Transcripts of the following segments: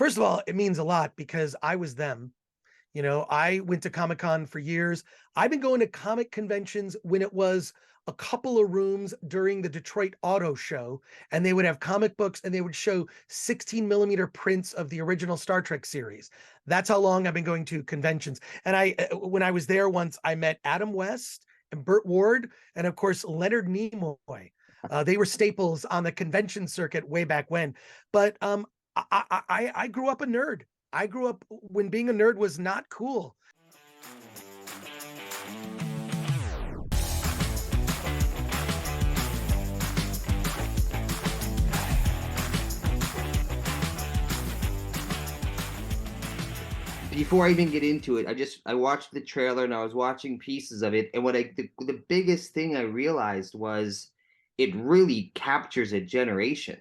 First of all, it means a lot because I was them. I went to Comic-Con for years. I've been going to comic conventions when it was a couple of rooms during the Detroit Auto Show, and they would have comic books and they would show 16 millimeter prints of the original Star Trek series. That's how long I've been going to conventions. And when I was there once, I met Adam West and Burt Ward, and of course, Leonard Nimoy. They were staples on the convention circuit way back when. But I grew up a nerd. I grew up when being a nerd was not cool. Before I even get into it, I watched the trailer and I was watching pieces of it, and the biggest thing I realized was it really captures a generation.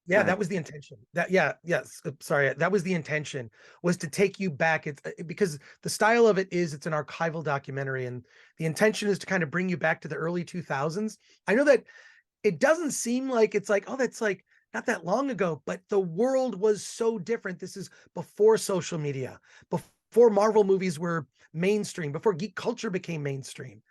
Yeah, Like, that was the intention. Yes. Sorry, that was the intention, was to take you back. It's because the style of it is it's an archival documentary, and the intention is to kind of bring you back to the early 2000s. I know that it doesn't seem like it's like, oh, that's like not that long ago, but the world was so different. This is before social media, before Marvel movies were mainstream, before geek culture became mainstream.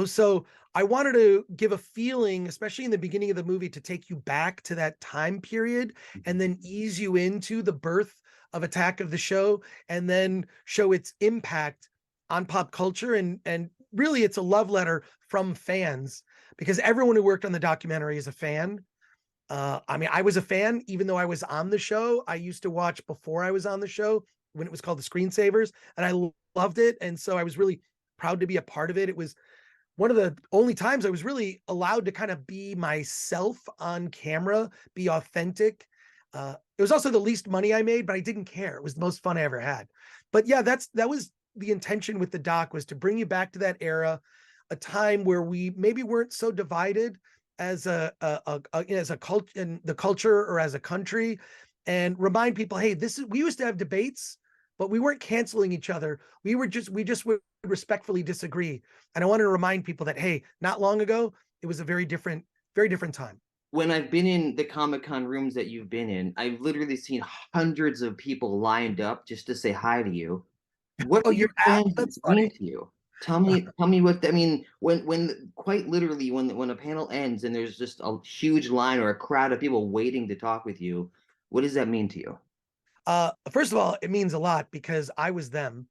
So I wanted to give a feeling, especially in the beginning of the movie, to take you back to that time period and then ease you into the birth of Attack of the Show, and then show its impact on pop culture. And really, it's a love letter from fans, because everyone who worked on the documentary is a fan. I mean, I was a fan, even though I was on the show. I used to watch before I was on the show when it was called the Screensavers, and I loved it. And so I was really proud to be a part of it. It was one of the only times I was really allowed to kind of be myself on camera, be authentic. It was also the least money I made, but I didn't care. It was the most fun I ever had. But yeah, that was the intention with the doc, was to bring you back to that era, a time where we maybe weren't so divided as as a culture, in the culture, or as a country, and remind people, hey, we used to have debates, but we weren't canceling each other. We just would respectfully disagree. And I wanted to remind people that, hey, not long ago, it was a very different time. when I've been in the Comic Con rooms that you've been in, I've literally seen hundreds of people lined up just to say hi to you. What Oh, do your you're fans that's mean funny. to you? Tell me what I mean when quite literally when a panel ends and there's just a huge line or a crowd of people waiting to talk with you, what does that mean to you? First of all, it means a lot because I was them.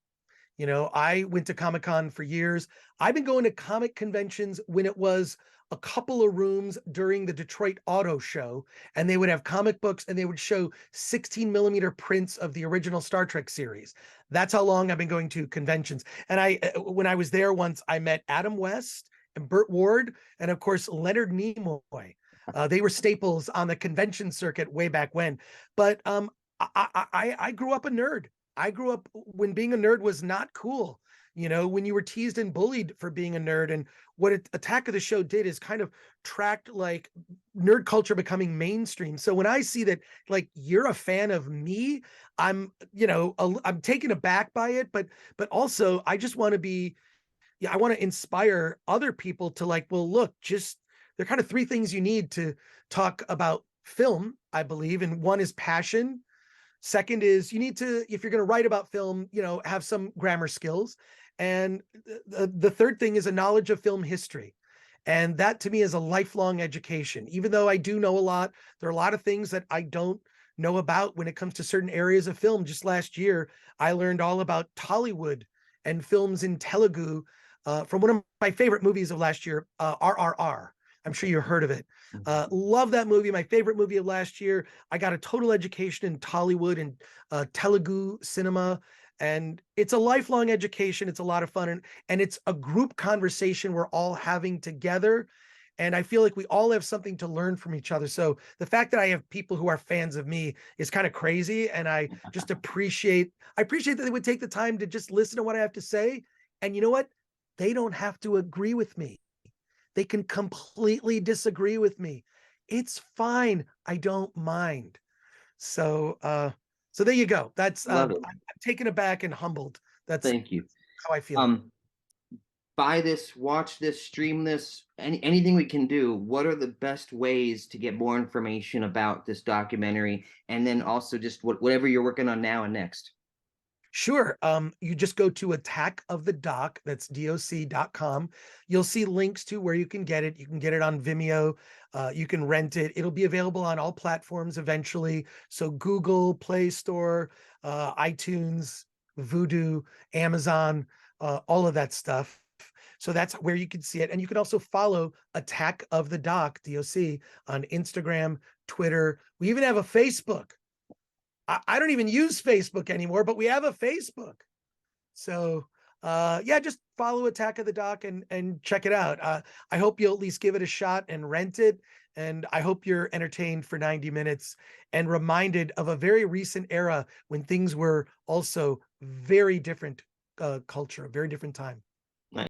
I went to Comic-Con for years. I've been going to comic conventions when it was a couple of rooms during the Detroit Auto Show, and they would have comic books and they would show 16 millimeter prints of the original Star Trek series. That's how long I've been going to conventions. And when I was there once, I met Adam West and Burt Ward, and of course, Leonard Nimoy. They were staples on the convention circuit way back when. But I grew up a nerd. I grew up when being a nerd was not cool. When you were teased and bullied for being a nerd. And what Attack of the Show did is kind of tracked like nerd culture becoming mainstream. So when I see that, like, you're a fan of me, I'm taken aback by it, but also I just want to be, yeah, I want to inspire other people to, like, well, look, just there are kind of three things you need to talk about film, I believe. And one is passion. Second is, you need to, if you're going to write about film, have some grammar skills. And the third thing is a knowledge of film history. And that to me is a lifelong education. Even though I do know a lot, there are a lot of things that I don't know about when it comes to certain areas of film. Just last year, I learned all about Tollywood and films in Telugu, from one of my favorite movies of last year, RRR. I'm sure you heard of it. Love that movie. My favorite movie of last year. I got a total education in Tollywood and Telugu cinema, and it's a lifelong education. It's a lot of fun, and it's a group conversation we're all having together. And I feel like we all have something to learn from each other. So the fact that I have people who are fans of me is kind of crazy, and I appreciate that they would take the time to just listen to what I have to say. And you know what? They don't have to agree with me. They can completely disagree with me. It's fine. I don't mind. So there you go. That's Love it. I'm taken aback and humbled. That's Thank you. how I feel. Um, buy this, watch this, stream this, anything we can do, what are the best ways to get more information about this documentary? And then also just whatever you're working on now and next. Sure. You just go to Attack of the Doc, that's doc.com. You'll see links to where you can get it. You can get it on Vimeo. You can rent it. It'll be available on all platforms eventually. So Google, Play Store, iTunes, Vudu, Amazon, all of that stuff. So that's where you can see it. And you can also follow Attack of the Doc, DOC, on Instagram, Twitter. We even have a Facebook. I don't even use Facebook anymore, but we have a Facebook. So yeah, just follow Attack of the Doc and check it out. I hope you'll at least give it a shot and rent it. And I hope you're entertained for 90 minutes and reminded of a very recent era when things were also very different culture, a very different time.